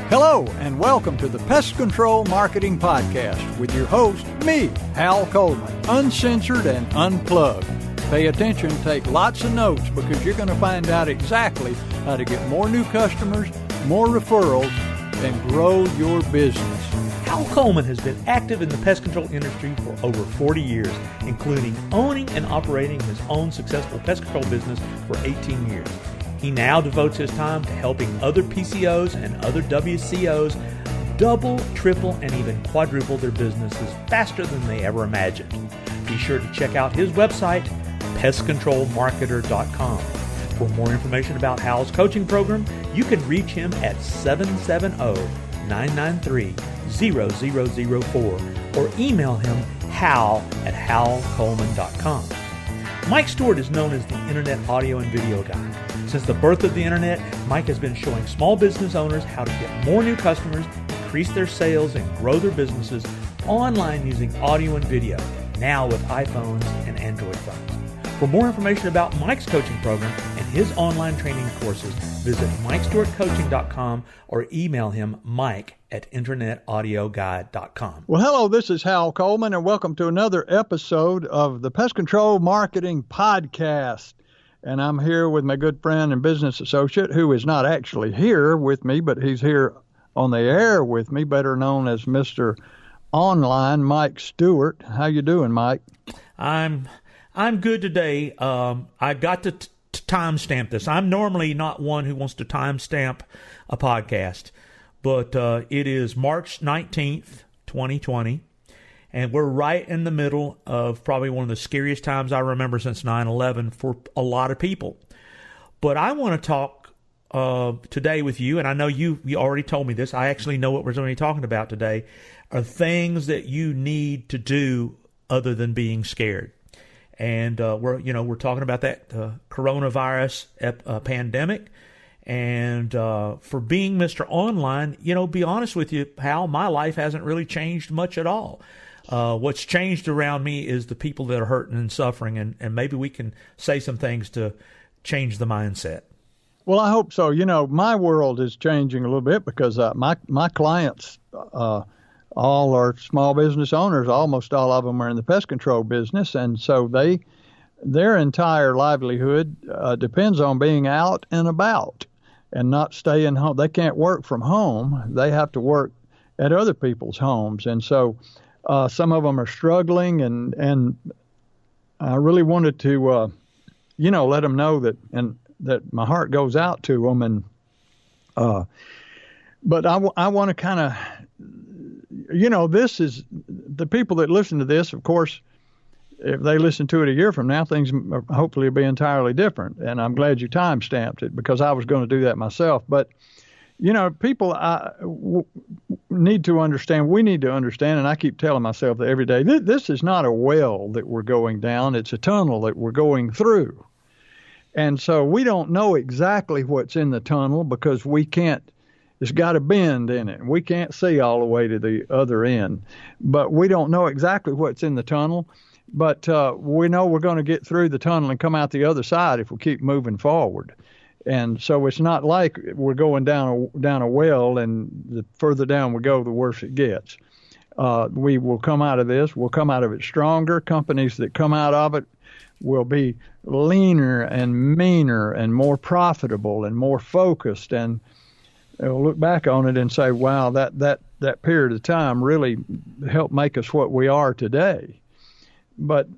Hello, and welcome to the Pest Control Marketing Podcast with your host, me, Hal Coleman, uncensored and unplugged. Pay attention, take lots of notes, because you're going to find out exactly how to get more new customers, more referrals, and grow your business. Hal Coleman has been active in the pest control industry for over 40 years, including owning and operating his own successful pest control business for 18 years. He now devotes his time to helping other PCOs and other WCOs double, triple, and even quadruple their businesses faster than they ever imagined. Be sure to check out his website, pestcontrolmarketer.com. For more information about Hal's coaching program, you can reach him at 770-993-0004 or email him hal@halcoleman.com. Mike Stewart is known as the Internet Audio and Video Guy. Since the birth of the Internet, Mike has been showing small business owners how to get more new customers, increase their sales, and grow their businesses online using audio and video, now with iPhones and Android phones. For more information about Mike's coaching program and his online training courses, visit MikeStewartCoaching.com or email him mike@internetaudioguide.com. Well, hello, this is Hal Coleman, and welcome to another episode of the Pest Control Marketing Podcast. And I'm here with my good friend and business associate, who is not actually here with me, but he's here on the air with me, better known as Mr. Online, Mike Stewart. How you doing, Mike? I'm good today. I got to timestamp this. I'm normally not one who wants to timestamp a podcast, but it is March 19th, 2020. And we're right in the middle of probably one of the scariest times I remember since 9/11 for a lot of people. But I want to talk today with you, and I know you already told me this. I actually know what we're going to be talking about today, are things that you need to do other than being scared. And we're talking about that coronavirus pandemic. And for being Mr. Online, be honest with you, Hal, my life hasn't really changed much at all. What's changed around me is the people that are hurting and suffering, and maybe we can say some things to change the mindset. Well, I hope so. My world is changing a little bit because my clients all are small business owners. Almost all of them are in the pest control business, and so their entire livelihood depends on being out and about and not staying home. They can't work from home. They have to work at other people's homes, and so some of them are struggling, and I really wanted to, let them know that my heart goes out to them. And but I want to kind of, this is the people that listen to this. Of course, if they listen to it a year from now, things hopefully will be entirely different. And I'm glad you time-stamped it, because I was going to do that myself. But people need to understand, we need to understand, and I keep telling myself that every day, this is not a well that we're going down, it's a tunnel that we're going through. And so we don't know exactly what's in the tunnel because it's got a bend in it. We can't see all the way to the other end. But we don't know exactly what's in the tunnel. But we know we're going to get through the tunnel and come out the other side if we keep moving forward. And so it's not like we're going down a well, and the further down we go, the worse it gets. We will come out of this. We'll come out of it stronger. Companies that come out of it will be leaner and meaner and more profitable and more focused. And they'll look back on it and say, wow, that period of time really helped make us what we are today. But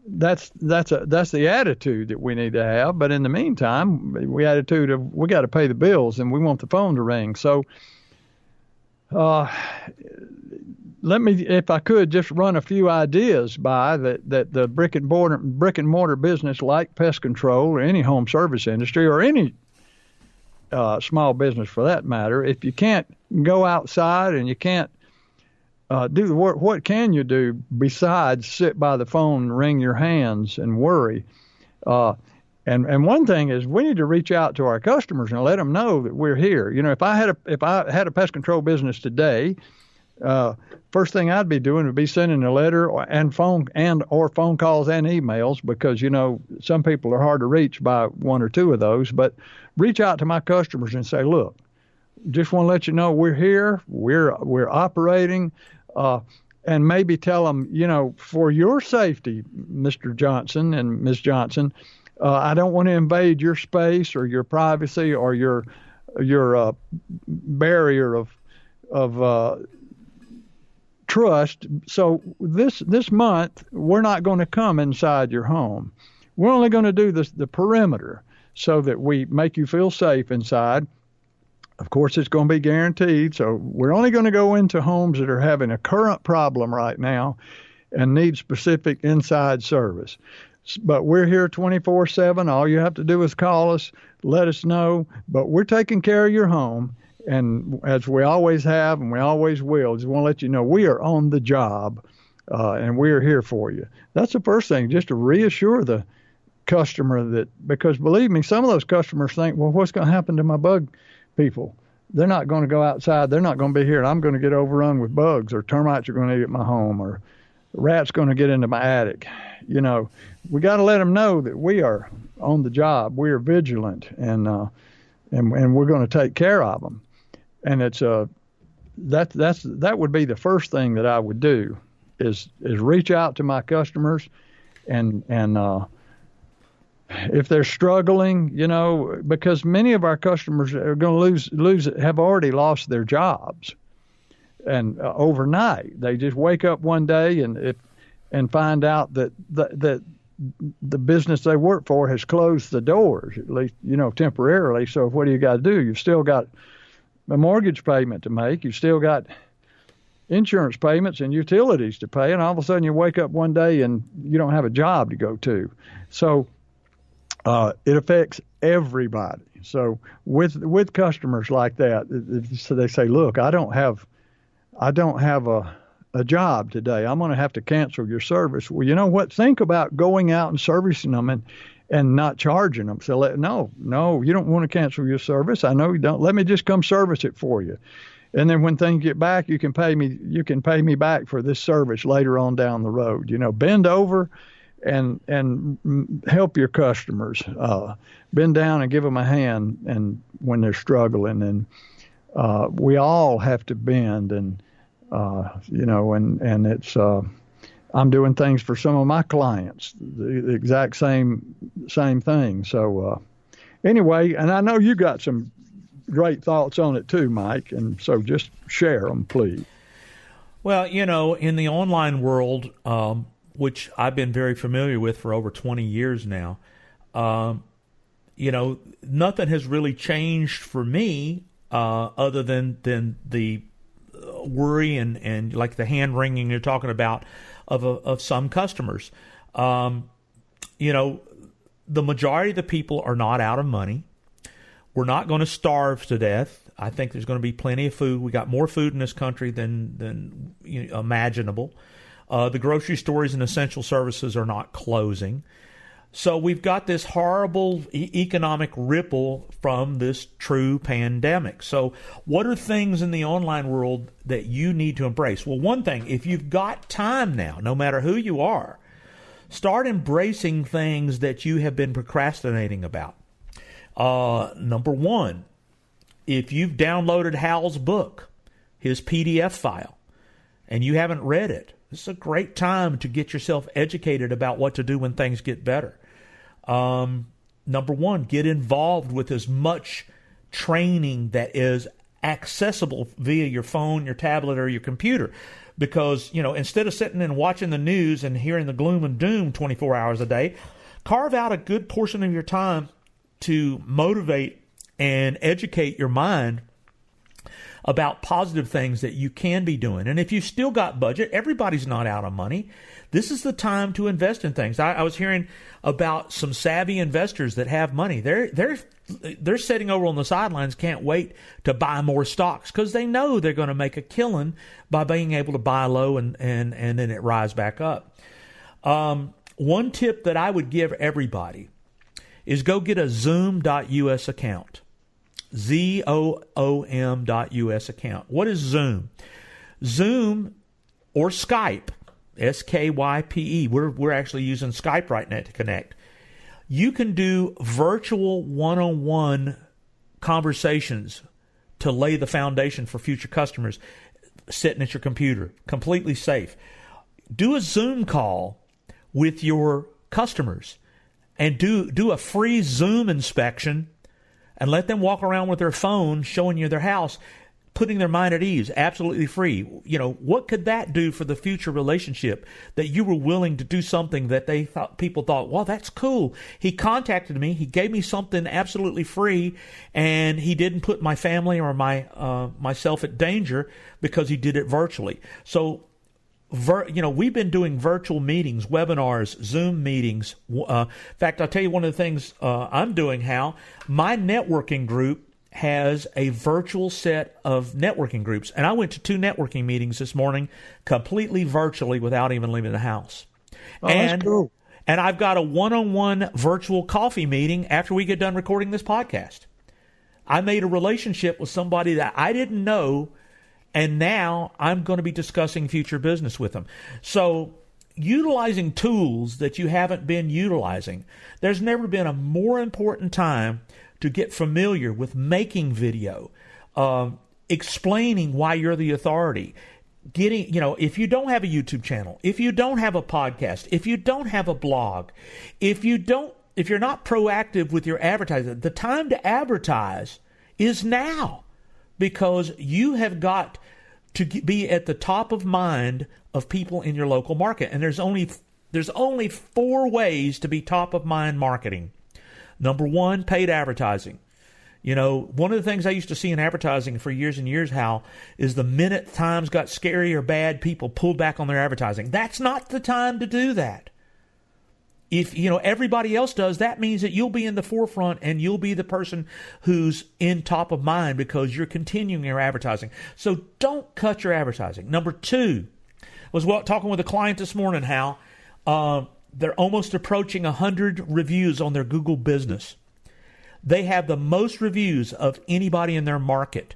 that's the attitude that we need to have. But in the meantime, we got to pay the bills, and we want the phone to ring. So let me, if I could, just run a few ideas by that the brick and mortar business, like pest control or any home service industry or any small business for that matter. If you can't go outside and you can't do the work, what can you do besides sit by the phone and wring your hands and worry? And one thing is, we need to reach out to our customers and let them know that we're here. If I had a pest control business today, first thing I'd be doing would be sending a letter or phone calls and emails, because, some people are hard to reach by one or two of those. But reach out to my customers and say, look, just want to let you know we're here, we're operating, and maybe tell them, for your safety, Mr. Johnson and Ms. Johnson, I don't want to invade your space or your privacy or your barrier of trust. So this month we're not going to come inside your home. We're only going to do the perimeter so that we make you feel safe inside. Of course, it's going to be guaranteed. So we're only going to go into homes that are having a current problem right now and need specific inside service. But we're here 24/7. All you have to do is call us, let us know. But we're taking care of your home. And as we always have and we always will, just want to let you know we are on the job and we are here for you. That's the first thing, just to reassure the customer that, because believe me, some of those customers think, well, what's going to happen to my bug people? They're not going to go outside. They're not going to be here. And I'm going to get overrun with bugs, or termites are going to eat my home, or rats going to get into my attic. We got to let them know that we are on the job. We are vigilant, and we're going to take care of them. And it's that would be the first thing that I would do is reach out to my customers, and if they're struggling, because many of our customers are going to have already lost their jobs, and overnight they just wake up one day and find out that the business they work for has closed the doors, at least temporarily. So what do you got to do? You've still got a mortgage payment to make. You've still got insurance payments and utilities to pay, and all of a sudden you wake up one day and you don't have a job to go to. So it affects everybody. So with customers like that, so they say, look, I don't have a job today. I'm going to have to cancel your service. Well, you know what? Think about going out and servicing them and not charging them. So no, you don't want to cancel your service. I know you don't. Let me just come service it for you. And then when things get back, you can pay me back for this service later on down the road. Bend over and help your customers. Bend down and give them a hand, and when they're struggling. And we all have to bend, and and it's I'm doing things for some of my clients, the exact same thing. So anyway, and I know you got some great thoughts on it too, Mike, and so just share them, please. Well, in the online world, which I've been very familiar with for over 20 years now, nothing has really changed for me other than the worry and like the hand wringing you're talking about of some customers. The majority of the people are not out of money. We're not going to starve to death. I think there's going to be plenty of food. We got more food in this country than imaginable. The grocery stores and essential services are not closing. So we've got this horrible economic ripple from this true pandemic. So what are things in the online world that you need to embrace? Well, one thing, if you've got time now, no matter who you are, start embracing things that you have been procrastinating about. Number one, if you've downloaded Hal's book, his PDF file, and you haven't read it, this is a great time to get yourself educated about what to do when things get better. Number one, get involved with as much training that is accessible via your phone, your tablet, or your computer. Because, instead of sitting and watching the news and hearing the gloom and doom 24 hours a day, carve out a good portion of your time to motivate and educate your mind about positive things that you can be doing. And if you've still got budget, everybody's not out of money. This is the time to invest in things. I was hearing about some savvy investors that have money. They're sitting over on the sidelines, can't wait to buy more stocks because they know they're going to make a killing by being able to buy low and then it rise back up. One tip that I would give everybody is go get a Zoom.us account. ZOOM.us account. What is Zoom? Zoom or Skype, Skype. We're actually using Skype right now to connect. You can do virtual one-on-one conversations to lay the foundation for future customers sitting at your computer, completely safe. Do a Zoom call with your customers and do a free Zoom inspection and let them walk around with their phone showing you their house, putting their mind at ease, absolutely free. What could that do for the future relationship, that you were willing to do something that people thought, well, that's cool. He contacted me. He gave me something absolutely free, and he didn't put my family or myself at danger because he did it virtually. So, we've been doing virtual meetings, webinars, Zoom meetings. In fact, I'll tell you one of the things I'm doing, Hal. My networking group has a virtual set of networking groups. And I went to 2 networking meetings this morning completely virtually without even leaving the house. That's cool. And I've got a one-on-one virtual coffee meeting after we get done recording this podcast. I made a relationship with somebody that I didn't know, and now I'm going to be discussing future business with them. So utilizing tools that you haven't been utilizing, there's never been a more important time to get familiar with making video, explaining why you're the authority, if you don't have a YouTube channel, if you don't have a podcast, if you don't have a blog, if you're not proactive with your advertising, the time to advertise is now, because you have got to be at the top of mind of people in your local market. And there's only 4 ways to be top of mind marketing. Number 1, paid advertising. One of the things I used to see in advertising for years and years, Hal, is the minute times got scary or bad, people pulled back on their advertising. That's not the time to do that. If everybody else does, that means that you'll be in the forefront and you'll be the person who's in top of mind because you're continuing your advertising. So don't cut your advertising. Number 2, was talking with a client this morning, Hal. They're almost approaching 100 reviews on their Google business. They have the most reviews of anybody in their market.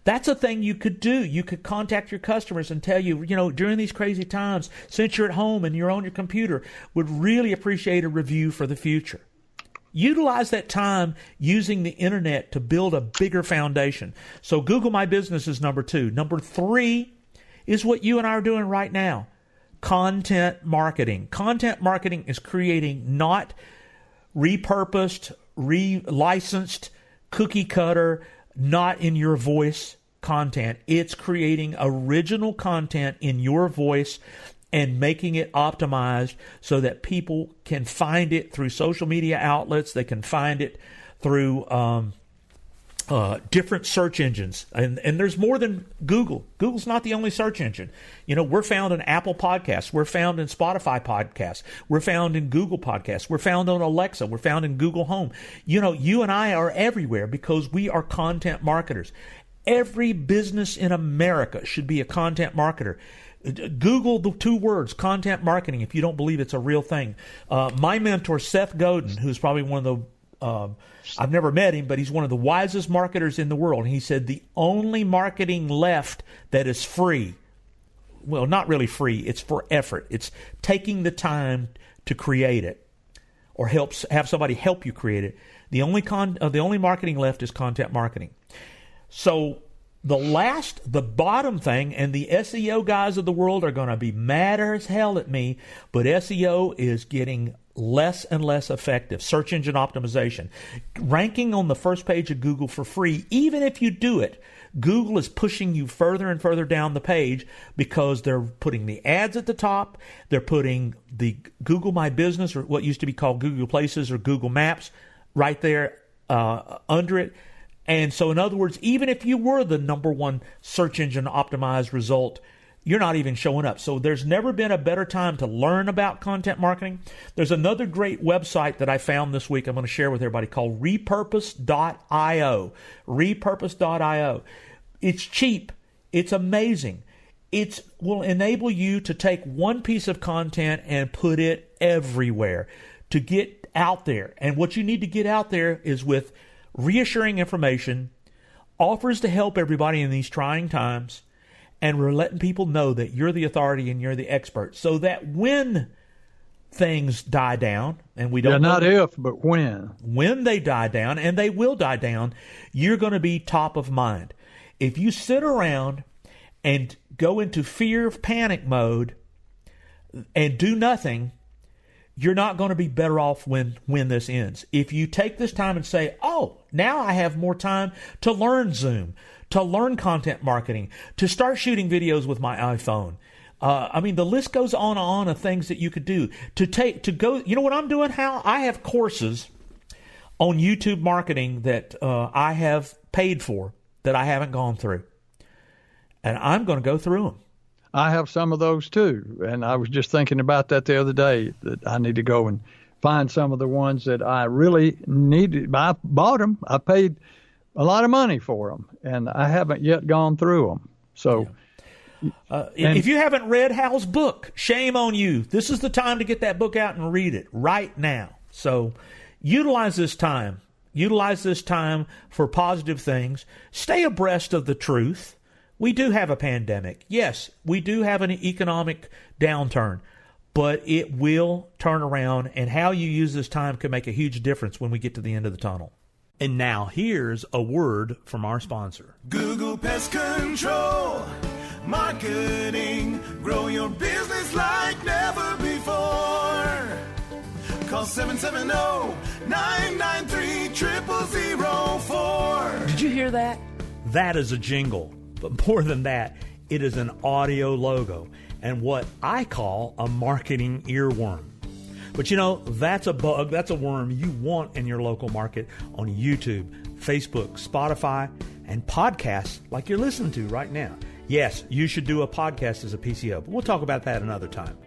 That's a thing you could do. You could contact your customers and tell you, during these crazy times, since you're at home and you're on your computer, would really appreciate a review for the future. Utilize that time using the internet to build a bigger foundation. So Google My Business is number 2. Number 3 is what you and I are doing right now. Content marketing. Content marketing is creating not repurposed, licensed, cookie cutter, not in your voice content. It's creating original content in your voice and making it optimized so that people can find it through social media outlets. They can find it through different search engines. And there's more than Google. Google's not the only search engine. We're found in Apple Podcasts. We're found in Spotify Podcasts. We're found in Google Podcasts. We're found on Alexa. We're found in Google Home. You and I are everywhere because we are content marketers. Every business in America should be a content marketer. Google the 2 words, content marketing, if you don't believe it's a real thing. My mentor, Seth Godin, who's probably one of the I've never met him, but he's one of the wisest marketers in the world. And he said the only marketing left that is free, well, not really free, it's for effort. It's taking the time to create it or have somebody help you create it. The only marketing left is content marketing. So the bottom thing, and the SEO guys of the world are going to be mad as hell at me, but SEO is getting less and less effective. Search engine optimization. Ranking on the first page of Google for free, even if you do it, Google is pushing you further and further down the page because they're putting the ads at the top. They're putting the Google My Business, or what used to be called Google Places or Google Maps, right there under it. And so, in other words, even if you were the number 1 search engine optimized result, you're not even showing up. So there's never been a better time to learn about content marketing. There's another great website that I found this week I'm going to share with everybody called repurpose.io. Repurpose.io. It's cheap. It's amazing. It will enable you to take one piece of content and put it everywhere to get out there. And what you need to get out there is with reassuring information, offers to help everybody in these trying times, and we're letting people know that you're the authority and you're the expert, so that when things die down, and we don't not if, but when they die down, and they will die down, you're going to be top of mind. If you sit around and go into fear of panic mode and do nothing, you're not going to be better off when this ends. If you take this time and say, oh, now I have more time to learn Zoom, to learn content marketing, to start shooting videos with my iPhone. The list goes on and on of things that you could do. To go, you know what I'm doing, Hal? I have courses on YouTube marketing that I have paid for that I haven't gone through. And I'm going to go through them. I have some of those too, and I was just thinking about that the other day, that I need to go and find some of the ones that I really needed. I bought them. I paid a lot of money for them, and I haven't yet gone through them. So, if you haven't read Hal's book, shame on you. This is the time to get that book out and read it right now. So utilize this time. Utilize this time for positive things. Stay abreast of the truth. We do have a pandemic. Yes, we do have an economic downturn, but it will turn around, and how you use this time can make a huge difference when we get to the end of the tunnel. And now here's a word from our sponsor. Google Pest Control Marketing. Grow your business like never before. Call 770-993-0004. Did you hear that? That is a jingle. But more than that, it is an audio logo and what I call a marketing earworm. But you know, that's a bug, that's a worm you want in your local market on YouTube, Facebook, Spotify, and podcasts like you're listening to right now. Yes, you should do a podcast as a PCO, but we'll talk about that another time.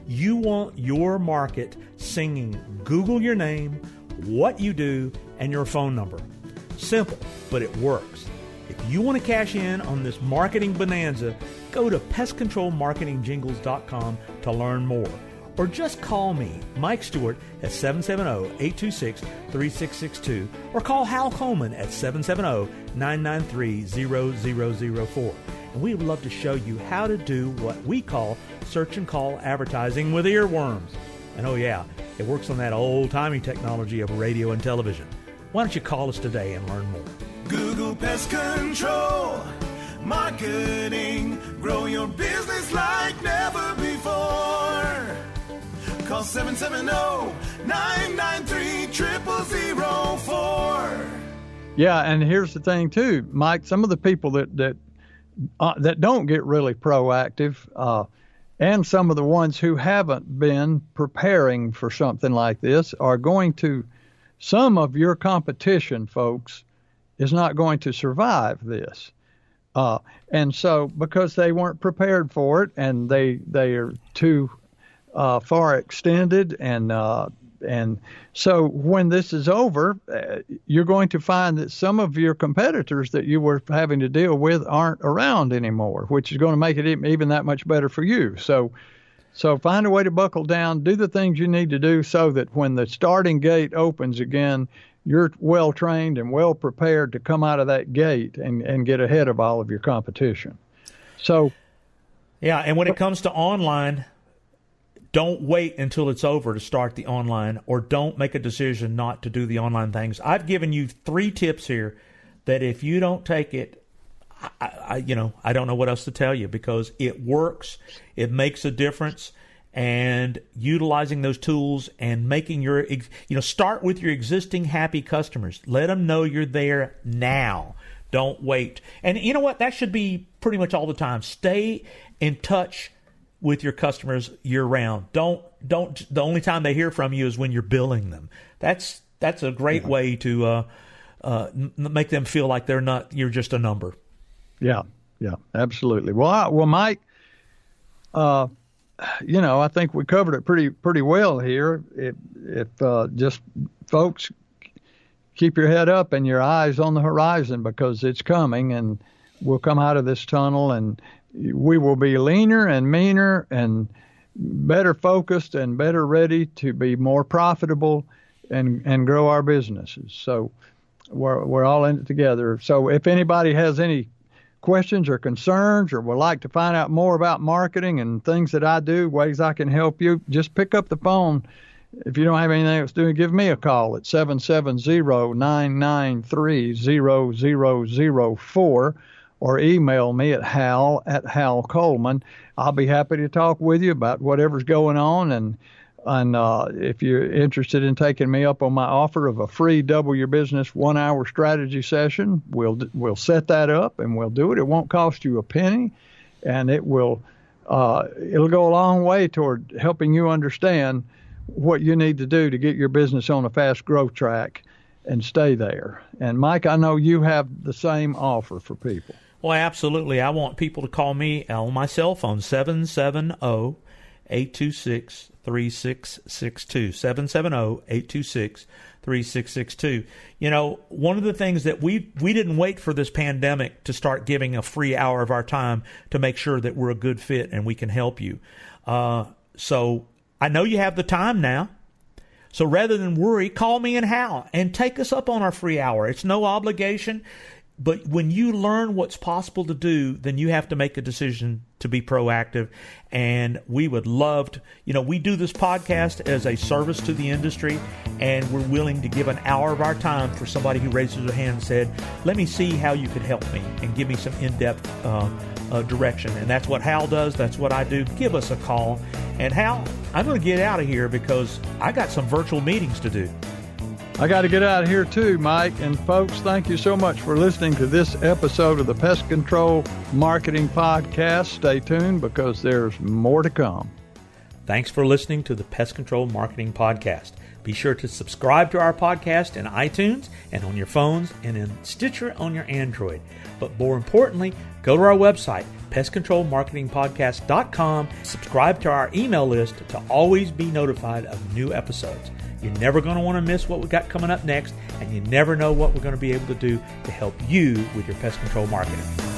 You want your market singing Google your name, what you do, and your phone number. Simple, but it works. If you want to cash in on this marketing bonanza, go to pestcontrolmarketingjingles.com to learn more. Or just call me, Mike Stewart, at 770-826-3662, or call Hal Coleman at 770-993-0004. And we would love to show you how to do what we call search and call advertising with earworms. And oh yeah, it works on that old-timey technology of radio and television. Why don't you call us today and learn more? Google Pest Control Marketing. Grow your business like never before. Call 770-993-0004. Yeah, and here's the thing too, Mike. Some of the people that don't get really proactive, and some of the ones who haven't been preparing for something like this are going to. Some of your competition, folks, is not going to survive this. And so because they weren't prepared for it, and they are too far extended, and so when this is over, you're going to find that some of your competitors that you were having to deal with aren't around anymore, which is going to make it even that much better for you. So find a way to buckle down, do the things you need to do so that when the starting gate opens again, you're well trained and well prepared to come out of that gate and get ahead of all of your competition. So, yeah, and when it comes to online, don't wait until it's over to start the online, or don't make a decision not to do the online things. I've given you 3 tips here that if you don't take it, I don't know what else to tell you, because it works, it makes a difference. And utilizing those tools and making start with your existing happy customers. Let them know you're there now. Don't wait. And you know what? That should be pretty much all the time. Stay in touch with your customers year round. Don't. The only time they hear from you is when you're billing them. That's a great way to make them feel like you're just a number. Yeah, absolutely. Well, Mike, I think we covered it pretty well here. If just folks, keep your head up and your eyes on the horizon, because it's coming, and we'll come out of this tunnel, and we will be leaner and meaner and better focused and better ready to be more profitable and grow our businesses. So we're all in it together. So if anybody has any questions or concerns, or would like to find out more about marketing and things that I do, ways I can help you, just pick up the phone. If you don't have anything else to do, give me a call at 770-993-0004 or email me at Hal Coleman. I'll be happy to talk with you about whatever's going on. And if you're interested in taking me up on my offer of a free Double Your Business 1-hour strategy session, we'll set that up and we'll do it. It won't cost you a penny, and it'll go a long way toward helping you understand what you need to do to get your business on a fast growth track and stay there. And Mike, I know you have the same offer for people. Well, absolutely. I want people to call me on my cell phone, 770-826-3662, 770-826-3662. You know, one of the things that we didn't wait for this pandemic to start giving a free hour of our time to make sure that we're a good fit and we can help you. So I know you have the time now. So rather than worry, call me and Hal and take us up on our free hour. It's no obligation. But when you learn what's possible to do, then you have to make a decision to be proactive. And we would love to, we do this podcast as a service to the industry, and we're willing to give an hour of our time for somebody who raises their hand and said, let me see how you could help me and give me some in-depth direction. And that's what Hal does. That's what I do. Give us a call. And Hal, I'm going to get out of here because I got some virtual meetings to do. I got to get out of here too, Mike. And folks, thank you so much for listening to this episode of the Pest Control Marketing Podcast. Stay tuned because there's more to come. Thanks for listening to the Pest Control Marketing Podcast. Be sure to subscribe to our podcast in iTunes and on your phones and in Stitcher on your Android. But more importantly, go to our website, pestcontrolmarketingpodcast.com. Subscribe to our email list to always be notified of new episodes. You're never going to want to miss what we got coming up next, and you never know what we're going to be able to do to help you with your pest control marketing.